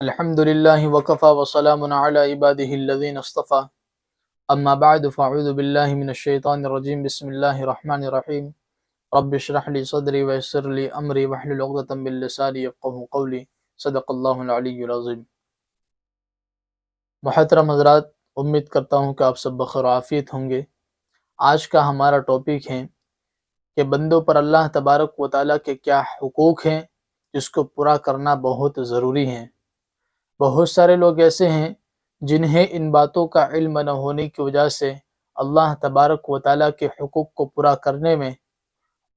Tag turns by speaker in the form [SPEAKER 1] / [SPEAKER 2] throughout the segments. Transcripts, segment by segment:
[SPEAKER 1] الحمد للہ وکفا وسلام علی عبادہ الذین اصطفى اما بعد فاعوذ باللہ من الشیطان الرجیم بسم اللہ الرحمن الرحیم رب اشرح لی صدری ویسر لی امری واحلل عقدۃ من لسانی یفقہوا قولی صدق اللہ العلی العظیم۔ محترم حضرات، امید کرتا ہوں کہ آپ سب بخیر و عافیت ہوں گے۔ آج کا ہمارا ٹاپک ہے کہ بندوں پر اللہ تبارک و تعالیٰ کے کیا حقوق ہیں جس کو پورا کرنا بہت ضروری ہے۔ بہت سارے لوگ ایسے ہیں جنہیں ان باتوں کا علم نہ ہونے کی وجہ سے اللہ تبارک و تعالیٰ کے حقوق کو پورا کرنے میں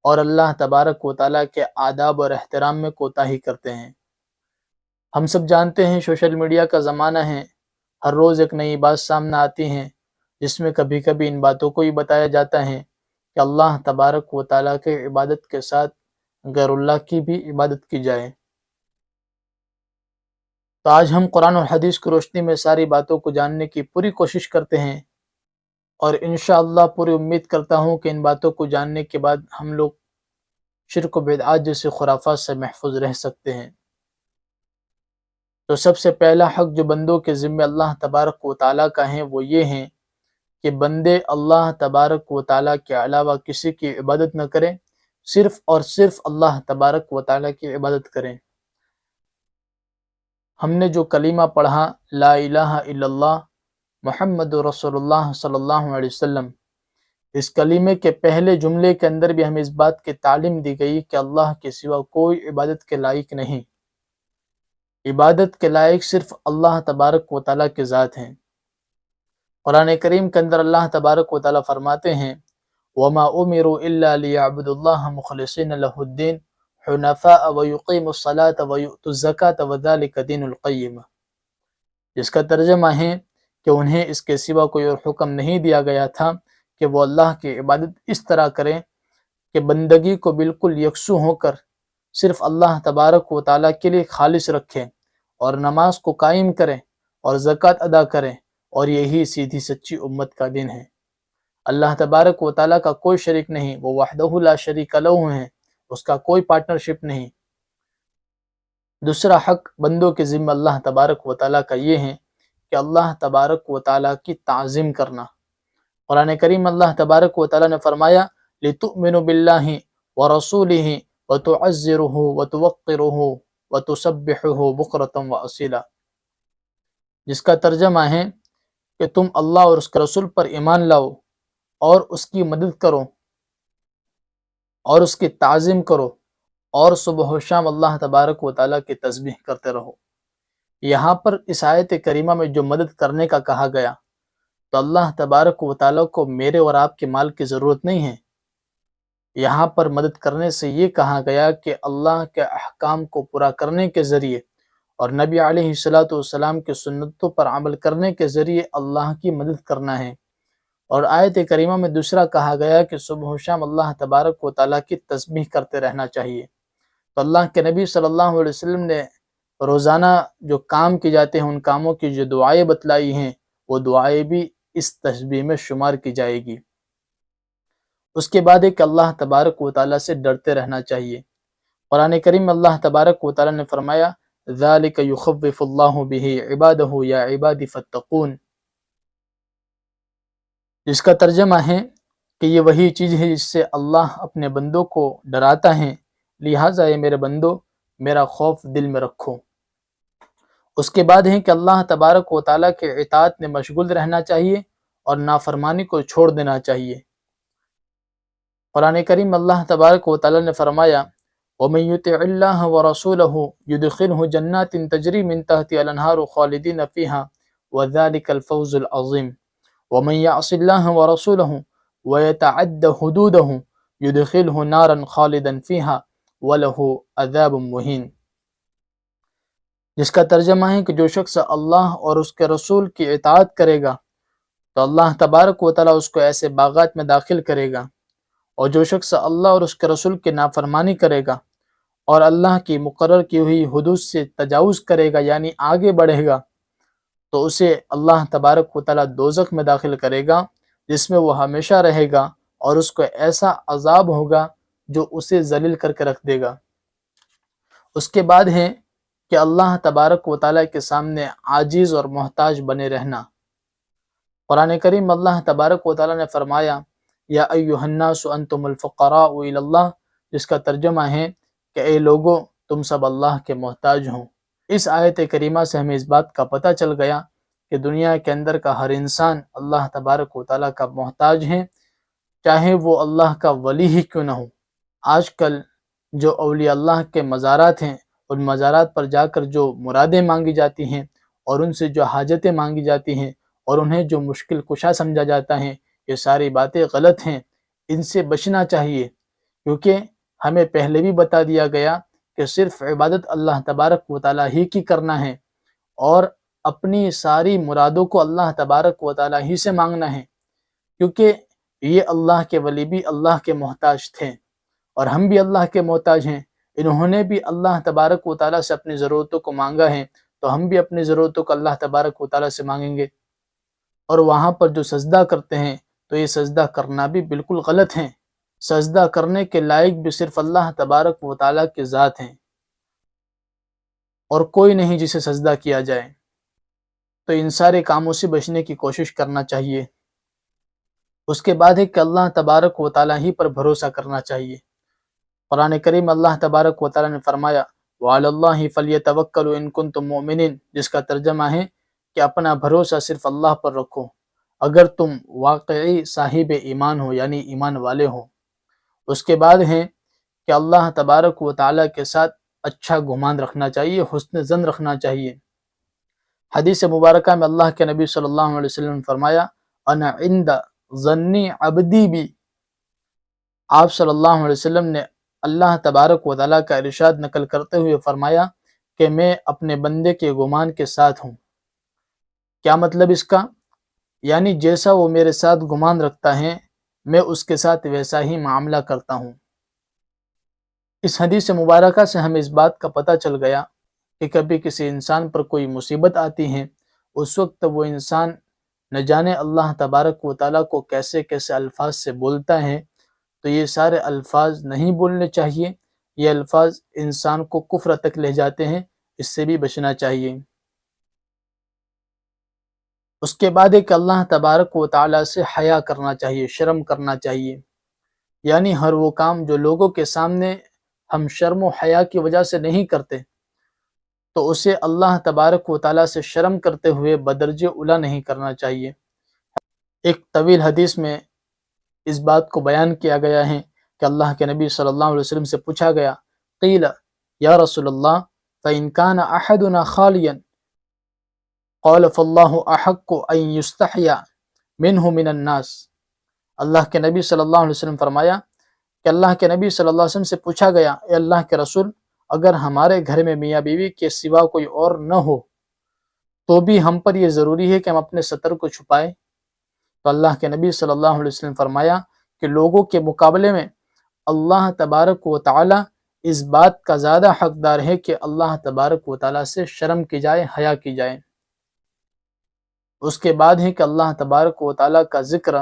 [SPEAKER 1] اور اللہ تبارک و تعالیٰ کے آداب اور احترام میں کوتاہی کرتے ہیں۔ ہم سب جانتے ہیں سوشل میڈیا کا زمانہ ہے، ہر روز ایک نئی بات سامنے آتی ہے جس میں کبھی کبھی ان باتوں کو ہی بتایا جاتا ہے کہ اللہ تبارک و تعالیٰ کے عبادت کے ساتھ غیر اللہ کی بھی عبادت کی جائے۔ تو آج ہم قرآن اور حدیث کی روشنی میں ساری باتوں کو جاننے کی پوری کوشش کرتے ہیں، اور انشاءاللہ پوری امید کرتا ہوں کہ ان باتوں کو جاننے کے بعد ہم لوگ شرک و بدعات جیسے خرافات سے محفوظ رہ سکتے ہیں۔ تو سب سے پہلا حق جو بندوں کے ذمہ اللہ تبارک و تعالیٰ کا ہے وہ یہ ہے کہ بندے اللہ تبارک و تعالیٰ کے علاوہ کسی کی عبادت نہ کریں، صرف اور صرف اللہ تبارک و تعالیٰ کی عبادت کریں۔ ہم نے جو کلمہ پڑھا لا الہ الا اللہ محمد رسول اللہ صلی اللہ علیہ وسلم، اس کلمے کے پہلے جملے کے اندر بھی ہمیں اس بات کی تعلیم دی گئی کہ اللہ کے سوا کوئی عبادت کے لائق نہیں، عبادت کے لائق صرف اللہ تبارک و تعالیٰ کے ذات ہیں۔ قرآن کریم کے اندر اللہ تبارک و تعالیٰ فرماتے ہیں وَمَا أُمِرُوا إِلَّا لِيَعْبُدُوا اللَّهَ مُخْلِصِينَ لَهُ الدِّينَ حُنَفَاءَ وَيُقِيمُوا الصَّلَاةَ وَيُؤْتُوا الزَّكَاةَ وَذَلِكَ دِينُ الْقَيِّمَةِ، جس کا ترجمہ ہے کہ انہیں اس کے سوا کوئی اور حکم نہیں دیا گیا تھا کہ وہ اللہ کی عبادت اس طرح کریں کہ بندگی کو بالکل یکسو ہو کر صرف اللہ تبارک و تعالیٰ کے لیے خالص رکھیں، اور نماز کو قائم کریں اور زکوٰۃ ادا کریں، اور یہی سیدھی سچی امت کا دین ہے۔ اللہ تبارک و تعالیٰ کا کوئی شریک نہیں، وہ وحدہ لا شریک لہ ہے، اس کا کوئی پارٹنرشپ نہیں۔ دوسرا حق بندوں کے ذمہ اللہ تبارک و تعالیٰ کا یہ ہے کہ اللہ تبارک و تعالیٰ کی تعظیم کرنا۔ قرآن کریم اللہ تبارک و تعالیٰ نے فرمایا لِتُؤْمِنُوا بِاللَّهِ وَرَسُولِهِ وَتُعَزِّرُوهُ وَتُوَقِّرُوهُ وَتُسَبِّحُوهُ بُكْرَةً وَأَصِيلًا، جس کا ترجمہ ہے کہ تم اللہ اور اس کے رسول پر ایمان لاؤ اور اس کی مدد کرو اور اس کی تعظیم کرو، اور صبح و شام اللہ تبارک و تعالیٰ کی تسبیح کرتے رہو۔ یہاں پر اس آیت کریمہ میں جو مدد کرنے کا کہا گیا، تو اللہ تبارک و تعالیٰ کو میرے اور آپ کے مال کی ضرورت نہیں ہے۔ یہاں پر مدد کرنے سے یہ کہا گیا کہ اللہ کے احکام کو پورا کرنے کے ذریعے اور نبی علیہ السلام کے سنتوں پر عمل کرنے کے ذریعے اللہ کی مدد کرنا ہے۔ اور آیت کریمہ میں دوسرا کہا گیا کہ صبح و شام اللہ تبارک و تعالیٰ کی تسبیح کرتے رہنا چاہیے۔ تو اللہ کے نبی صلی اللہ علیہ وسلم نے روزانہ جو کام کی جاتے ہیں ان کاموں کی جو دعائیں بتلائی ہیں، وہ دعائیں بھی اس تسبیح میں شمار کی جائے گی۔ اس کے بعد ہے کہ اللہ تبارک و تعالیٰ سے ڈرتے رہنا چاہیے۔ قرآن کریم اللہ تبارک و تعالیٰ نے فرمایا ذَلِكَ يُخَوِّفُ اللَّهُ بِهِ عِبَادَهُ يَا عِبَادِ فَاتَّقُونِ، جس کا ترجمہ ہے کہ یہ وہی چیز ہے جس سے اللہ اپنے بندوں کو ڈراتا ہے، لہٰذا اے میرے بندو میرا خوف دل میں رکھو۔ اس کے بعد ہے کہ اللہ تبارک و تعالیٰ کے اطاعت میں مشغول رہنا چاہیے اور نافرمانی کو چھوڑ دینا چاہیے۔ قرآن کریم اللہ تبارک و تعالیٰ نے فرمایا وَمَن يُطِعِ اللَّهَ وَرَسُولَهُ يُدْخِلْهُ جَنَّاتٍ تَجْرِي مِن تَحْتِهَا الْأَنْهَارُ خَالِدِينَ فِيهَا وَذَلِكَ الْفَوْزُ الْعَظِيمُ وَمَن يَعْصِ اللَّهَ وَرَسُولَهُ وَيَتَعَدَّ حُدُودَهُ يُدْخِلْهُ نَارًا خَالِدًا فِيهَا وَلَهُ عَذَابٌ مُهِينٌ، جس کا ترجمہ ہے کہ جو شخص اللہ اور اس کے رسول کی اطاعت کرے گا تو اللہ تبارک و تعالیٰ اس کو ایسے باغات میں داخل کرے گا، اور جو شخص اللہ اور اس کے رسول کی نافرمانی کرے گا اور اللہ کی مقرر کی ہوئی حدود سے تجاوز کرے گا یعنی آگے بڑھے گا، تو اسے اللہ تبارک و تعالیٰ دوزخ میں داخل کرے گا جس میں وہ ہمیشہ رہے گا، اور اس کو ایسا عذاب ہوگا جو اسے ذلیل کر کے رکھ دے گا۔ اس کے بعد ہے کہ اللہ تبارک و تعالیٰ کے سامنے عاجز اور محتاج بنے رہنا۔ قرآن کریم اللہ تبارک و تعالیٰ نے فرمایا یا ایھا الناس انتم الفقراء الی اللہ، جس کا ترجمہ ہے کہ اے لوگو تم سب اللہ کے محتاج ہوں۔ اس آیت کریمہ سے ہمیں اس بات کا پتہ چل گیا کہ دنیا کے اندر کا ہر انسان اللہ تبارک و تعالیٰ کا محتاج ہے، چاہے وہ اللہ کا ولی ہی کیوں نہ ہو۔ آج کل جو اولیاء اللہ کے مزارات ہیں، ان مزارات پر جا کر جو مرادیں مانگی جاتی ہیں اور ان سے جو حاجتیں مانگی جاتی ہیں اور انہیں جو مشکل کشا سمجھا جاتا ہے، یہ ساری باتیں غلط ہیں، ان سے بچنا چاہیے، کیونکہ ہمیں پہلے بھی بتا دیا گیا کہ صرف عبادت اللہ تبارک و تعالیٰ ہی کی کرنا ہے اور اپنی ساری مرادوں کو اللہ تبارک و تعالیٰ ہی سے مانگنا ہے، کیونکہ یہ اللہ کے ولی بھی اللہ کے محتاج تھے اور ہم بھی اللہ کے محتاج ہیں۔ انہوں نے بھی اللہ تبارک و تعالیٰ سے اپنی ضرورتوں کو مانگا ہے، تو ہم بھی اپنی ضرورتوں کو اللہ تبارک و تعالیٰ سے مانگیں گے۔ اور وہاں پر جو سجدہ کرتے ہیں تو یہ سجدہ کرنا بھی بالکل غلط ہے۔ سجدہ کرنے کے لائق بھی صرف اللہ تبارک و تعالیٰ کی ذات ہیں اور کوئی نہیں جسے سجدہ کیا جائے۔ تو ان سارے کاموں سے بچنے کی کوشش کرنا چاہیے۔ اس کے بعد ہے کہ اللہ تبارک و تعالیٰ ہی پر بھروسہ کرنا چاہیے۔ قرآن کریم اللہ تبارک و تعالیٰ نے فرمایا وَعَلَى اللَّهِ فَلْيَتَوَكَّلُوا إِن كُنتُم مُؤْمِنِينَ، جس کا ترجمہ ہے کہ اپنا بھروسہ صرف اللہ پر رکھو اگر تم واقعی صاحب ایمان ہو، یعنی ایمان والے ہو۔ اس کے بعد ہے کہ اللہ تبارک و تعالیٰ کے ساتھ اچھا گمان رکھنا چاہیے، حسن ظن رکھنا چاہیے۔ حدیث مبارکہ میں اللہ کے نبی صلی اللہ علیہ وسلم نے فرمایا انا عند ظنی عبدی بی۔ آپ صلی اللہ علیہ وسلم نے اللہ تبارک و تعالیٰ کا ارشاد نقل کرتے ہوئے فرمایا کہ میں اپنے بندے کے گمان کے ساتھ ہوں۔ کیا مطلب اس کا؟ یعنی جیسا وہ میرے ساتھ گمان رکھتا ہے میں اس کے ساتھ ویسا ہی معاملہ کرتا ہوں۔ اس حدیث مبارکہ سے ہمیں اس بات کا پتہ چل گیا کہ کبھی کسی انسان پر کوئی مصیبت آتی ہے، اس وقت وہ انسان نہ جانے اللہ تبارک و تعالیٰ کو کیسے کیسے الفاظ سے بولتا ہے، تو یہ سارے الفاظ نہیں بولنے چاہیے۔ یہ الفاظ انسان کو کفر تک لے جاتے ہیں، اس سے بھی بچنا چاہیے۔ اس کے بعد ایک اللہ تبارک و تعالیٰ سے حیا کرنا چاہیے، شرم کرنا چاہیے، یعنی ہر وہ کام جو لوگوں کے سامنے ہم شرم و حیا کی وجہ سے نہیں کرتے، تو اسے اللہ تبارک و تعالیٰ سے شرم کرتے ہوئے بدرجہ اولیٰ نہیں کرنا چاہیے۔ ایک طویل حدیث میں اس بات کو بیان کیا گیا ہے کہ اللہ کے نبی صلی اللہ علیہ وسلم سے پوچھا گیا قیل یا رسول اللہ فإن كان أحدنا خاليا قال فالله أحق أن يستحيا منه من الناس۔ اللہ کے نبی صلی اللہ علیہ وسلم فرمایا کہ اللہ کے نبی صلی اللہ علیہ وسلم سے پوچھا گیا اے اللہ کے رسول، اگر ہمارے گھر میں میاں بیوی کے سوا کوئی اور نہ ہو تو بھی ہم پر یہ ضروری ہے کہ ہم اپنے ستر کو چھپائیں؟ تو اللہ کے نبی صلی اللہ علیہ وسلم فرمایا کہ لوگوں کے مقابلے میں اللہ تبارک و تعالیٰ اس بات کا زیادہ حقدار ہے کہ اللہ تبارک و تعالیٰ سے شرم کی جائے، حیا کی جائے۔ اس کے بعد ہے کہ اللہ تبارک و تعالیٰ کا ذکر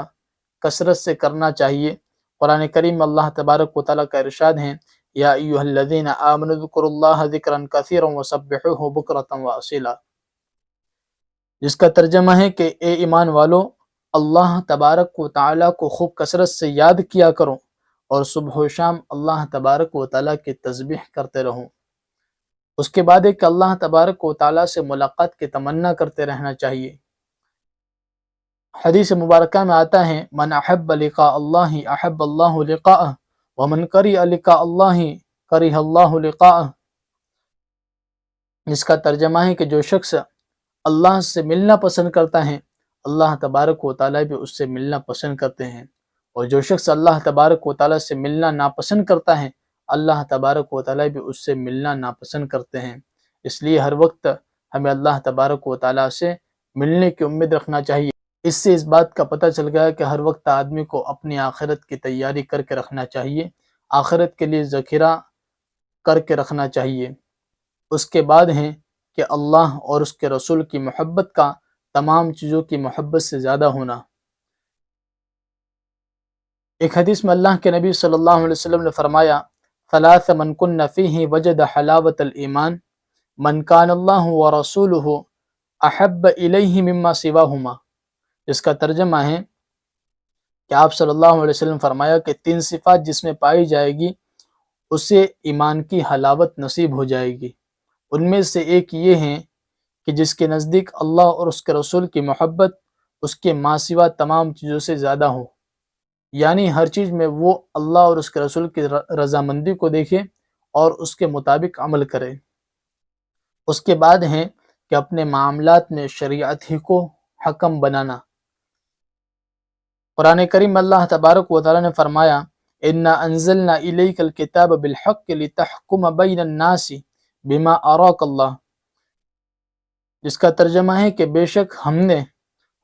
[SPEAKER 1] کثرت سے کرنا چاہیے۔ قرآن کریم اللہ تبارک و تعالیٰ کا ارشاد ہے یا ایھا الذین آمنوا اذکروا اللہ ذکرا کثیرا وسبحوہ بکرۃ واصیلا، جس کا ترجمہ ہے کہ اے ایمان والو، اللہ تبارک و تعالیٰ کو خوب کثرت سے یاد کیا کرو اور صبح و شام اللہ تبارک و تعالیٰ کی تسبیح کرتے رہو۔ اس کے بعد ایک اللہ تبارک و تعالیٰ سے ملاقات کی تمنا کرتے رہنا چاہیے۔ حدیث مبارکہ میں آتا ہے من احب لقاء اللہ احب اللہ لقاءہ ومن کرہ لقاء اللہ کرہ اللہ لقاءہ، جس کا ترجمہ ہے کہ جو شخص اللہ سے ملنا پسند کرتا ہے اللہ تبارک و تعالیٰ بھی اس سے ملنا پسند کرتے ہیں، اور جو شخص اللہ تبارک و تعالیٰ سے ملنا ناپسند کرتا ہے اللہ تبارک و تعالیٰ بھی اس سے ملنا ناپسند کرتے ہیں۔ اس لیے ہر وقت ہمیں اللہ تبارک و تعالیٰ سے ملنے کی امید رکھنا چاہیے۔ اس سے اس بات کا پتہ چل گیا کہ ہر وقت آدمی کو اپنی آخرت کی تیاری کر کے رکھنا چاہیے، آخرت کے لیے ذخیرہ کر کے رکھنا چاہیے۔ اس کے بعد ہیں کہ اللہ اور اس کے رسول کی محبت کا تمام چیزوں کی محبت سے زیادہ ہونا۔ ایک حدیث میں اللہ کے نبی صلی اللہ علیہ وسلم نے فرمایا ثلاث من کن فیہ وجد حلاوت الایمان، من کان اللہ ورسولہ احب الیہ مما سواہما، جس کا ترجمہ ہے کہ آپ صلی اللہ علیہ وسلم فرمایا کہ 3 صفات جس میں پائی جائے گی اسے ایمان کی حلاوت نصیب ہو جائے گی۔ ان میں سے ایک یہ ہے کہ جس کے نزدیک اللہ اور اس کے رسول کی محبت اس کے ماں سوا تمام چیزوں سے زیادہ ہو، یعنی ہر چیز میں وہ اللہ اور اس کے رسول کی رضامندی کو دیکھے اور اس کے مطابق عمل کرے۔ اس کے بعد ہیں کہ اپنے معاملات میں شریعت ہی کو حکم بنانا۔ قرآن کریم میں اللہ تبارک و تعالیٰ نے فرمایا اِنَّا أَنزَلْنَا إِلَيْكَ الْكِتَابَ بِالْحَقِّ لِتَحْكُمَ بَيْنَ النَّاسِ بِمَا أَرَاكَ اللَّهُ، جس کا ترجمہ ہے کہ بے شک ہم نے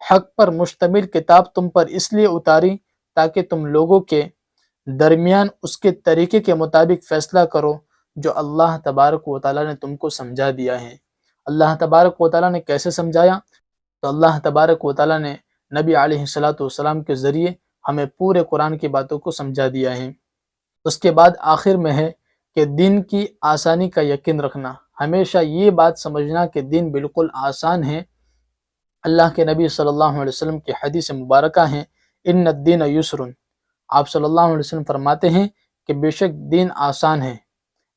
[SPEAKER 1] حق پر مشتمل کتاب تم پر اس لیے اتاری تاکہ تم لوگوں کے درمیان اس کے طریقے کے مطابق فیصلہ کرو جو اللہ تبارک و تعالیٰ نے تم کو سمجھا دیا ہے۔ اللہ تبارک و تعالیٰ نے کیسے سمجھایا؟ تو اللہ تبارک و تعالیٰ نے نبی علیہ السلام کے ذریعے ہمیں پورے قرآن کی باتوں کو سمجھا دیا ہے۔ اس کے بعد آخر میں ہے کہ دین کی آسانی کا یقین رکھنا، ہمیشہ یہ بات سمجھنا کہ دین بالکل آسان ہے۔ اللہ کے نبی صلی اللہ علیہ وسلم کی حدیث مبارکہ ہیں ان الدین یسر، آپ صلی اللہ علیہ وسلم فرماتے ہیں کہ بے شک دین آسان ہے،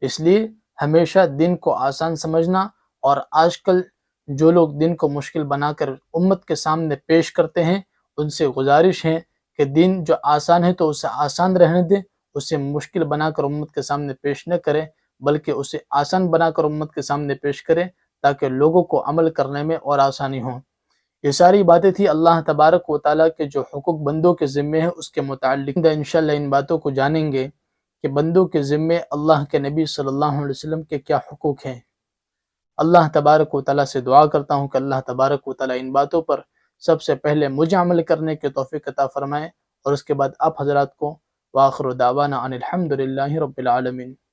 [SPEAKER 1] اس لیے ہمیشہ دین کو آسان سمجھنا، اور آج کل جو لوگ دین کو مشکل بنا کر امت کے سامنے پیش کرتے ہیں ان سے گزارش ہے کہ دین جو آسان ہے تو اسے آسان رہنے دیں، اسے مشکل بنا کر امت کے سامنے پیش نہ کریں، بلکہ اسے آسان بنا کر امت کے سامنے پیش کریں تاکہ لوگوں کو عمل کرنے میں اور آسانی ہو۔ یہ ساری باتیں تھی اللہ تبارک و تعالیٰ کے جو حقوق بندوں کے ذمے ہیں اس کے متعلق۔ انشاءاللہ ان باتوں کو جانیں گے کہ بندوں کے ذمے اللہ کے نبی صلی اللہ علیہ وسلم کے کیا حقوق ہیں۔ اللہ تبارک و تعالیٰ سے دعا کرتا ہوں کہ اللہ تبارک و تعالیٰ ان باتوں پر سب سے پہلے مجھے عمل کرنے کے توفیق عطا فرمائے، اور اس کے بعد آپ حضرات کو۔ وآخر دعوانا ان الحمد للہ رب العالمین۔